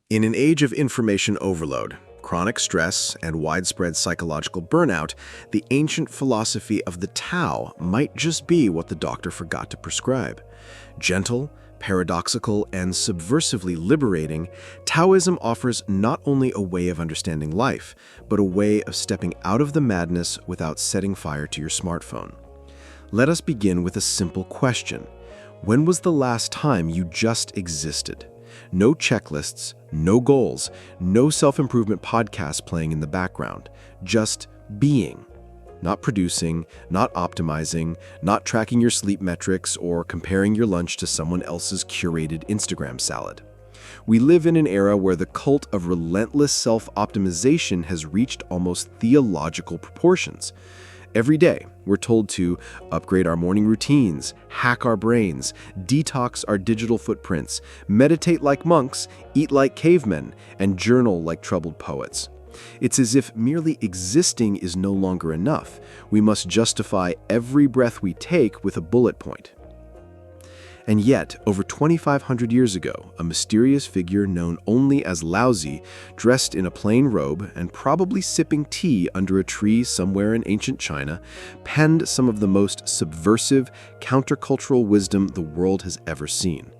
In an age of information overload, chronic stress, and widespread psychological burnout, the ancient philosophy of the Tao might just be what the doctor forgot to prescribe. Gentle, paradoxical, and subversively liberating, Taoism offers not only a way of understanding life, but a way of stepping out of the madness without setting fire to your smartphone. Let us begin with a simple question. When was the last time you just existed? No checklists, no goals, no self-improvement podcasts playing in the background. Just being. Not producing, not optimizing, not tracking your sleep metrics or comparing your lunch to someone else's curated Instagram salad. We live in an era where the cult of relentless self-optimization has reached almost theological proportions. Every day, we're told to upgrade our morning routines, hack our brains, detox our digital footprints, meditate like monks, eat like cavemen, and journal like troubled poets. It's as if merely existing is no longer enough. We must justify every breath we take with a bullet point. And yet, over 2,500 years ago, a mysterious figure known only as Laozi, dressed in a plain robe and probably sipping tea under a tree somewhere in ancient China, penned some of the most subversive, countercultural wisdom the world has ever seen.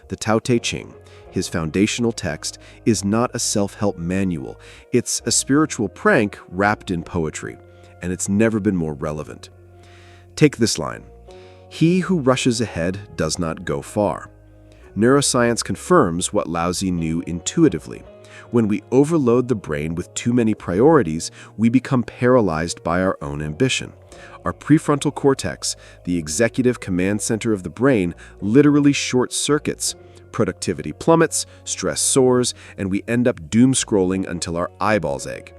The Tao Te Ching, his foundational text, is not a self-help manual. It's a spiritual prank wrapped in poetry, and it's never been more relevant. Take this line. He who rushes ahead does not go far. Neuroscience confirms what Laozi knew intuitively. When we overload the brain with too many priorities, we become paralyzed by our own ambition. Our prefrontal cortex, the executive command center of the brain, literally short circuits. Productivity plummets, stress soars, and we end up doom scrolling until our eyeballs ache.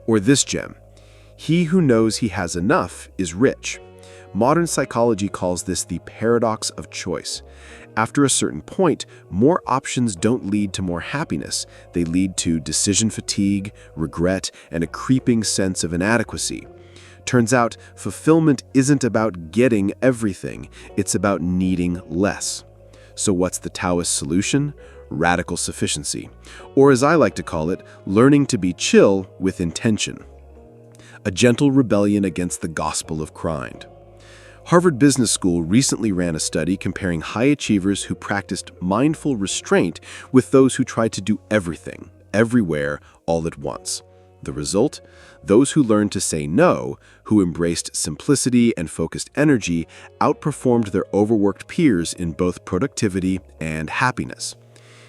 Or this gem. He who knows he has enough is rich. Modern psychology calls this the paradox of choice. After a certain point, more options don't lead to more happiness. They lead to decision fatigue, regret, and a creeping sense of inadequacy. Turns out, fulfillment isn't about getting everything, it's about needing less. So what's the Taoist solution? Radical sufficiency. Or as I like to call it, learning to be chill with intention. A gentle rebellion against the gospel of grind. Harvard Business School recently ran a study comparing high achievers who practiced mindful restraint with those who tried to do everything, everywhere, all at once. The result? Those who learned to say no, who embraced simplicity and focused energy, outperformed their overworked peers in both productivity and happiness.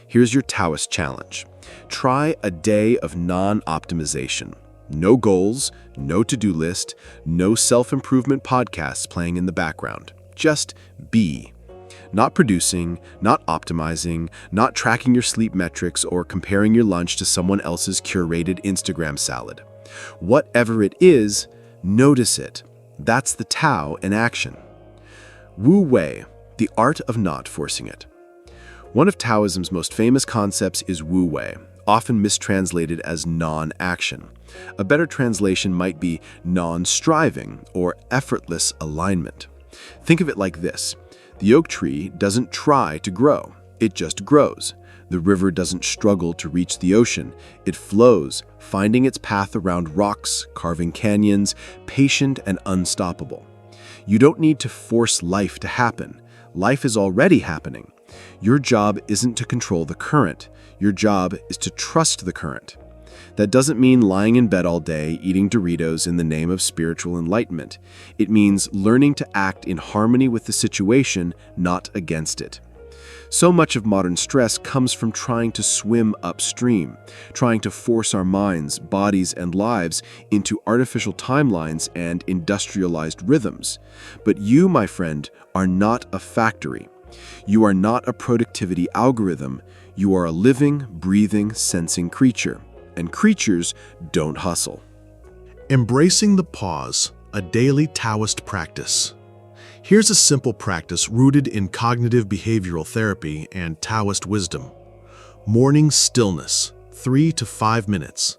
Here's your Taoist challenge. Try a day of non-optimization. No goals, no to-do list, no self-improvement podcasts playing in the background. Just be. Not producing, not optimizing, not tracking your sleep metrics or comparing your lunch to someone else's curated Instagram salad. Whatever it is, notice it. That's the Tao in action. Wu Wei, the art of not forcing it. One of Taoism's most famous concepts is Wu Wei, often mistranslated as non-action. A better translation might be non-striving or effortless alignment. Think of it like this. The oak tree doesn't try to grow, it just grows. The river doesn't struggle to reach the ocean, it flows, finding its path around rocks, carving canyons, patient and unstoppable. You don't need to force life to happen. Life is already happening. Your job isn't to control the current. Your job is to trust the current. That doesn't mean lying in bed all day, eating Doritos in the name of spiritual enlightenment. It means learning to act in harmony with the situation, not against it. So much of modern stress comes from trying to swim upstream, trying to force our minds, bodies, and lives into artificial timelines and industrialized rhythms. But you, my friend, are not a factory. You are not a productivity algorithm. You are a living, breathing, sensing creature. And creatures don't hustle. Embracing the pause, a daily Taoist practice. Here's a simple practice rooted in cognitive behavioral therapy and Taoist wisdom. Morning stillness, 3 to 5 minutes.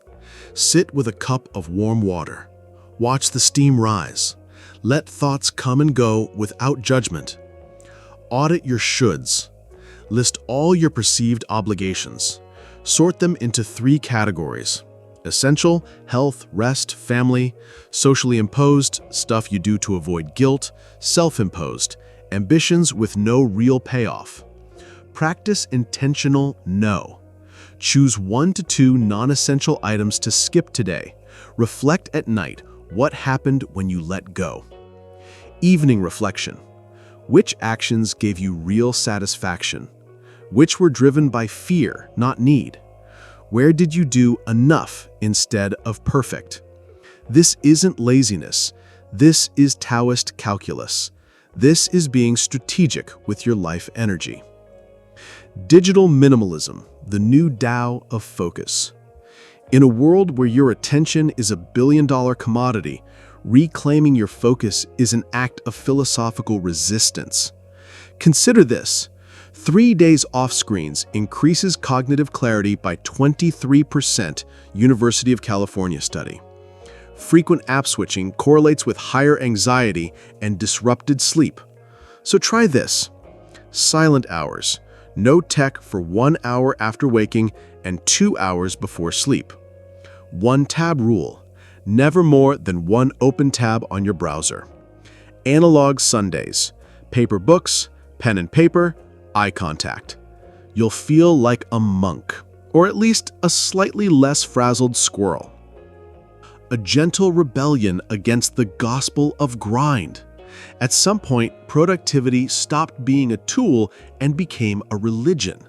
Sit with a cup of warm water. Watch the steam rise. Let thoughts come and go without judgment. Audit your shoulds. List all your perceived obligations. Sort them into 3 categories: essential, health, rest, family; socially imposed, stuff you do to avoid guilt; self-imposed, ambitions with no real payoff. Practice intentional no. Choose 1 to 2 non-essential items to skip today. Reflect at night what happened when you let go. Evening reflection. Which actions gave you real satisfaction? Which were driven by fear, not need? Where did you do enough instead of perfect? This isn't laziness. This is Taoist calculus. This is being strategic with your life energy. Digital minimalism, the new Tao of focus. In a world where your attention is a billion-dollar commodity, reclaiming your focus is an act of philosophical resistance. Consider this: 3 days off screens increases cognitive clarity by 23%, University of California study. Frequent app switching correlates with higher anxiety and disrupted sleep. So try this: silent hours. No tech for 1 hour after waking and 2 hours before sleep. 1 tab rule. Never more than 1 open tab on your browser. Analog Sundays. Paper books, pen and paper, eye contact. You'll feel like a monk, or at least a slightly less frazzled squirrel. A gentle rebellion against the gospel of grind. At some point, productivity stopped being a tool and became a religion.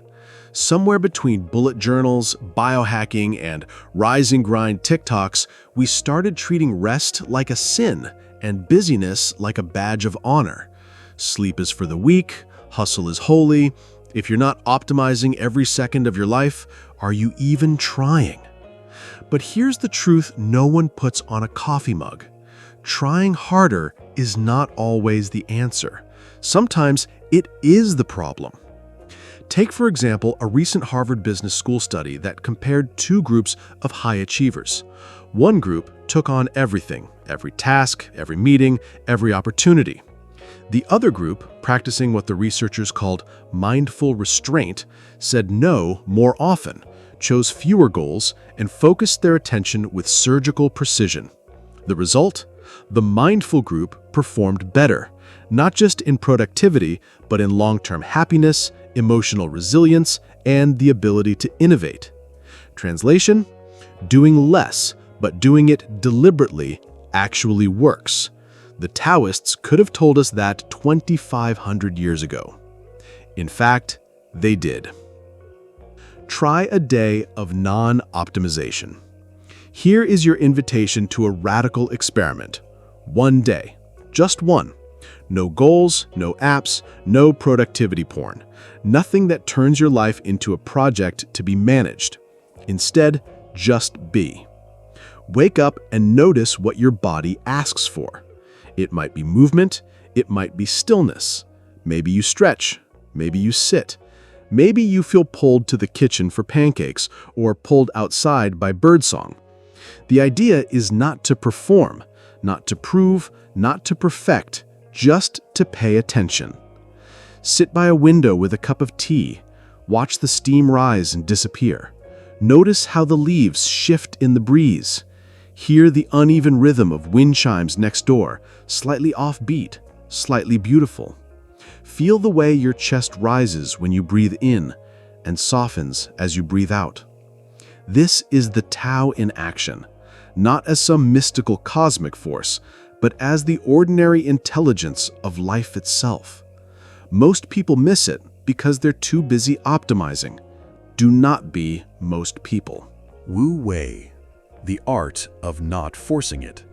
Somewhere between bullet journals, biohacking, and rise and grind TikToks, we started treating rest like a sin and busyness like a badge of honor. Sleep is for the weak, hustle is holy. If you're not optimizing every second of your life, are you even trying? But here's the truth no one puts on a coffee mug. Trying harder is not always the answer. Sometimes it is the problem. Take, for example, a recent Harvard Business School study that compared 2 groups of high achievers. One group took on everything, every task, every meeting, every opportunity. The other group, practicing what the researchers called mindful restraint, said no more often, chose fewer goals, and focused their attention with surgical precision. The result? The mindful group performed better, not just in productivity, but in long-term happiness, emotional resilience, and the ability to innovate. Translation? Doing less, but doing it deliberately, actually works. The Taoists could have told us that 2,500 years ago. In fact, they did. Try a day of non-optimization. Here is your invitation to a radical experiment. 1 day. Just 1. No goals, no apps, no productivity porn. Nothing that turns your life into a project to be managed. Instead, just be. Wake up and notice what your body asks for. It might be movement, it might be stillness. Maybe you stretch, maybe you sit. Maybe you feel pulled to the kitchen for pancakes or pulled outside by birdsong. The idea is not to perform, not to prove, not to perfect, just to pay attention. Sit by a window with a cup of tea. Watch the steam rise and disappear. Notice how the leaves shift in the breeze. Hear the uneven rhythm of wind chimes next door, slightly offbeat, slightly beautiful. Feel the way your chest rises when you breathe in and softens as you breathe out. This is the Tao in action, not as some mystical cosmic force, but as the ordinary intelligence of life itself. Most people miss it because they're too busy optimizing. Do not be most people. Wu Wei, the art of not forcing it.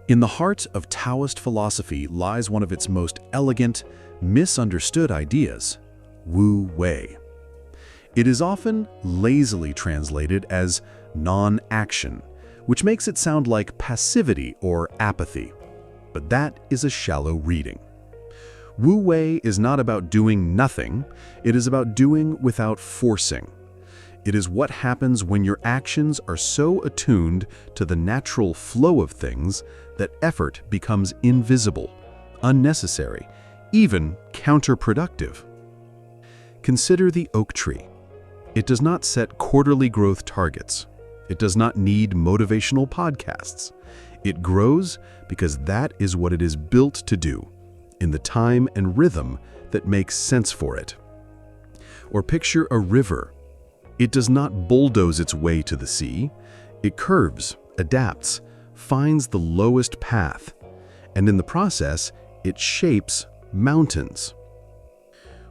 In the heart of Taoist philosophy lies one of its most elegant, misunderstood ideas, Wu Wei. It is often lazily translated as non-action, which makes it sound like passivity or apathy. But that is a shallow reading. Wu Wei is not about doing nothing, it is about doing without forcing. It is what happens when your actions are so attuned to the natural flow of things that effort becomes invisible, unnecessary, even counterproductive. Consider the oak tree. It does not set quarterly growth targets. It does not need motivational podcasts. It grows because that is what it is built to do, in the time and rhythm that makes sense for it. Or picture a river. It does not bulldoze its way to the sea. It curves, adapts, finds the lowest path, and in the process, it shapes mountains.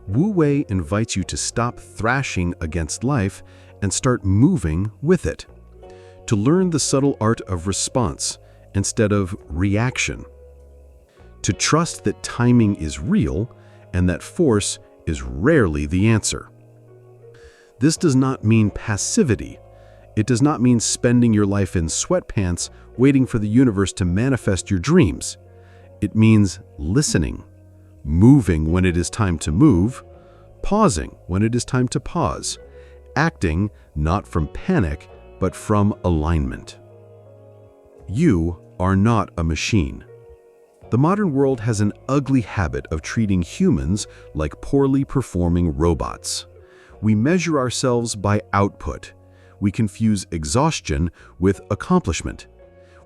Wu Wei invites you to stop thrashing against life and start moving with it, to learn the subtle art of response instead of reaction, to trust that timing is real and that force is rarely the answer. This does not mean passivity. It does not mean spending your life in sweatpants waiting for the universe to manifest your dreams. It means listening, moving when it is time to move, pausing when it is time to pause, acting not from panic, but from alignment. You are not a machine. The modern world has an ugly habit of treating humans like poorly performing robots. We measure ourselves by output. We confuse exhaustion with accomplishment.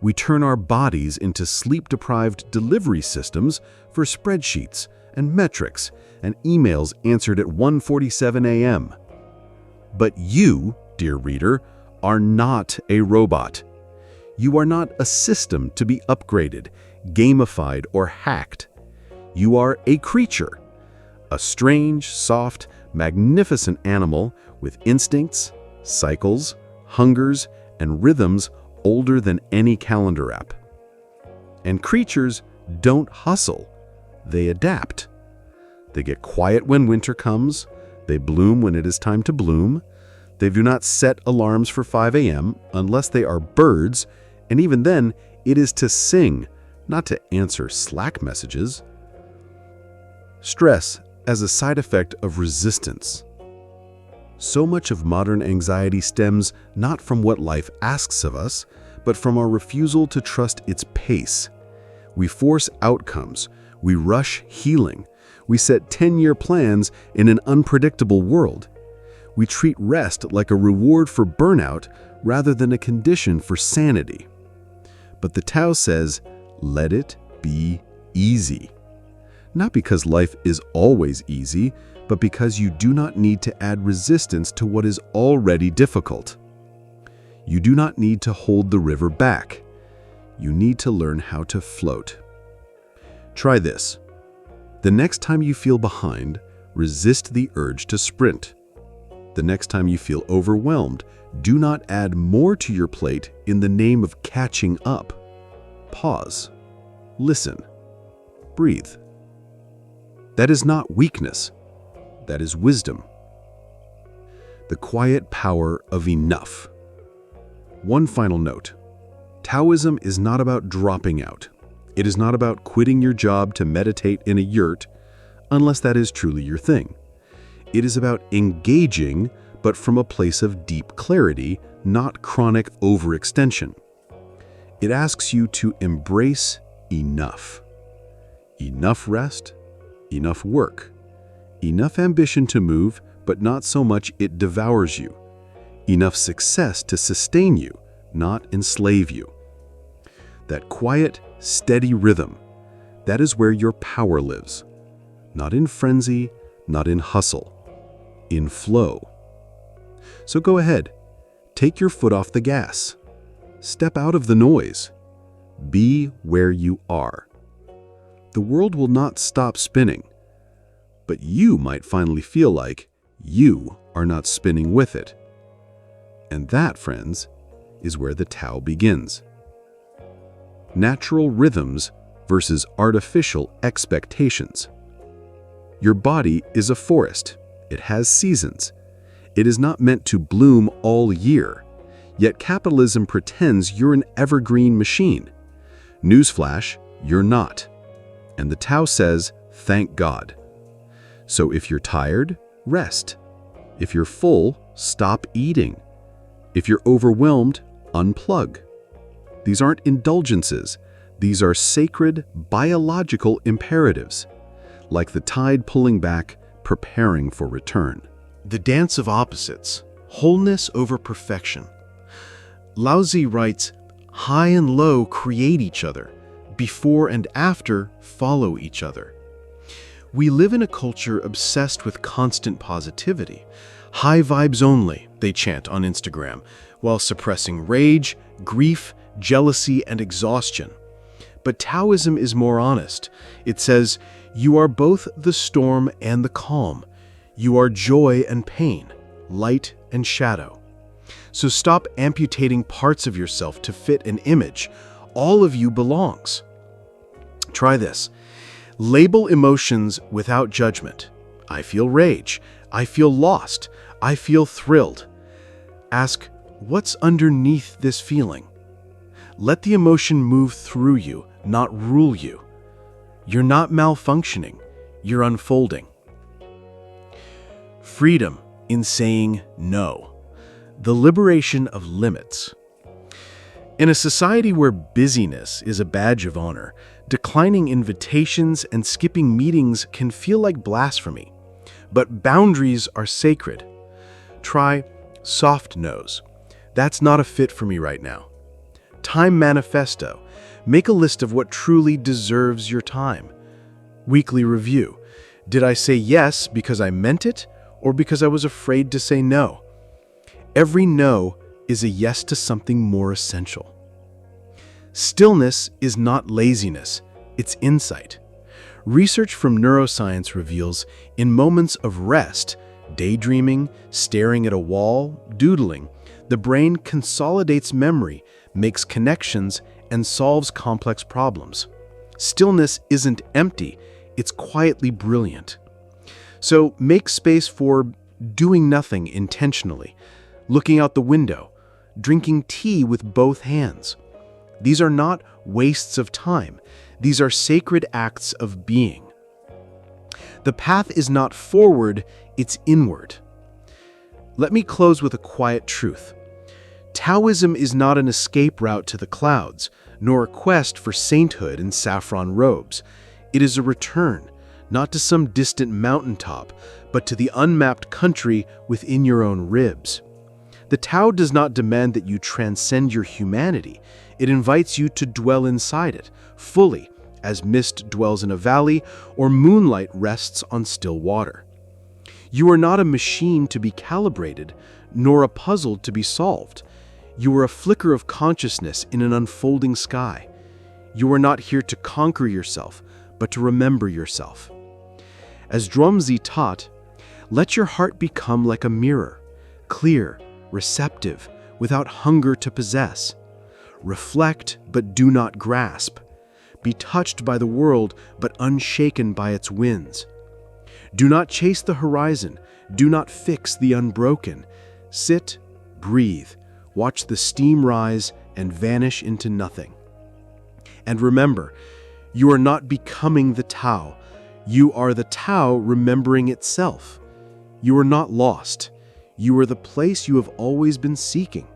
We turn our bodies into sleep-deprived delivery systems for spreadsheets and metrics and emails answered at 1:47 a.m. But you, dear reader, are not a robot. You are not a system to be upgraded, gamified, or hacked. You are a creature, a strange, soft, magnificent animal with instincts, cycles, hungers, and rhythms older than any calendar app. And creatures don't hustle, they adapt. They get quiet when winter comes, they bloom when it is time to bloom, they do not set alarms for 5 a.m. unless they are birds, and even then, it is to sing, not to answer Slack messages. Stress as a side effect of resistance. So much of modern anxiety stems not from what life asks of us, but from our refusal to trust its pace. We force outcomes, we rush healing, we set 10-year plans in an unpredictable world. We treat rest like a reward for burnout rather than a condition for sanity. But the Tao says, let it be easy. Not because life is always easy, but because you do not need to add resistance to what is already difficult. You do not need to hold the river back. You need to learn how to float. Try this. The next time you feel behind, resist the urge to sprint. The next time you feel overwhelmed, do not add more to your plate in the name of catching up. Pause. Listen. Breathe. That is not weakness. That is wisdom. The quiet power of enough. One final note. Taoism is not about dropping out. It is not about quitting your job to meditate in a yurt, unless that is truly your thing. It is about engaging, but from a place of deep clarity, not chronic overextension. It asks you to embrace enough. Enough rest, enough work, enough ambition to move, but not so much it devours you. Enough success to sustain you, not enslave you. That quiet, steady rhythm, that is where your power lives. Not in frenzy, not in hustle, in flow. So go ahead, take your foot off the gas. Step out of the noise. Be where you are. The world will not stop spinning, but you might finally feel like you are not spinning with it. And that, friends, is where the Tao begins. Natural rhythms versus artificial expectations. Your body is a forest. It has seasons. It is not meant to bloom all year, yet capitalism pretends you're an evergreen machine. Newsflash, you're not. And the Tao says, thank God. So if you're tired, rest. If you're full, stop eating. If you're overwhelmed, unplug. These aren't indulgences. These are sacred biological imperatives, like the tide pulling back, preparing for return. The dance of opposites. wholeness over perfection. Laozi writes, high and low create each other, before and after follow each other. We live in a culture obsessed with constant positivity. High vibes only, they chant on Instagram, while suppressing rage, grief, jealousy, and exhaustion. But Taoism is more honest. It says, you are both the storm and the calm. You are joy and pain, light and shadow. So stop amputating parts of yourself to fit an image. All of you belongs. Try this. Label emotions without judgment. I feel rage. I feel lost. I feel thrilled. Ask, what's underneath this feeling? Let the emotion move through you, not rule you. You're not malfunctioning. You're unfolding. Freedom in saying no. The liberation of limits. In a society where busyness is a badge of honor, declining invitations and skipping meetings can feel like blasphemy. But boundaries are sacred. Try soft no's. That's not a fit for me right now. Time manifesto. Make a list of what truly deserves your time. Weekly review. Did I say yes because I meant it, or because I was afraid to say no? Every no is a yes to something more essential. Stillness is not laziness, it's insight. Research from neuroscience reveals in moments of rest, daydreaming, staring at a wall, doodling, the brain consolidates memory, makes connections, and solves complex problems. Stillness isn't empty, it's quietly brilliant. So make space for doing nothing intentionally, looking out the window, drinking tea with both hands. These are not wastes of time. These are sacred acts of being. The path is not forward, it's inward. Let me close with a quiet truth. Taoism is not an escape route to the clouds, nor a quest for sainthood in saffron robes. It is a return, not to some distant mountaintop, but to the unmapped country within your own ribs. The Tao does not demand that you transcend your humanity. It invites you to dwell inside it, fully, as mist dwells in a valley or moonlight rests on still water. You are not a machine to be calibrated, nor a puzzle to be solved. You are a flicker of consciousness in an unfolding sky. You are not here to conquer yourself, but to remember yourself. As Laozi taught, let your heart become like a mirror, clear, receptive, without hunger to possess. Reflect, but do not grasp. Be touched by the world, but unshaken by its winds. Do not chase the horizon. Do not fix the unbroken. Sit, breathe, watch the steam rise and vanish into nothing. And remember, you are not becoming the Tao. You are the Tao remembering itself. You are not lost. You are the place you have always been seeking.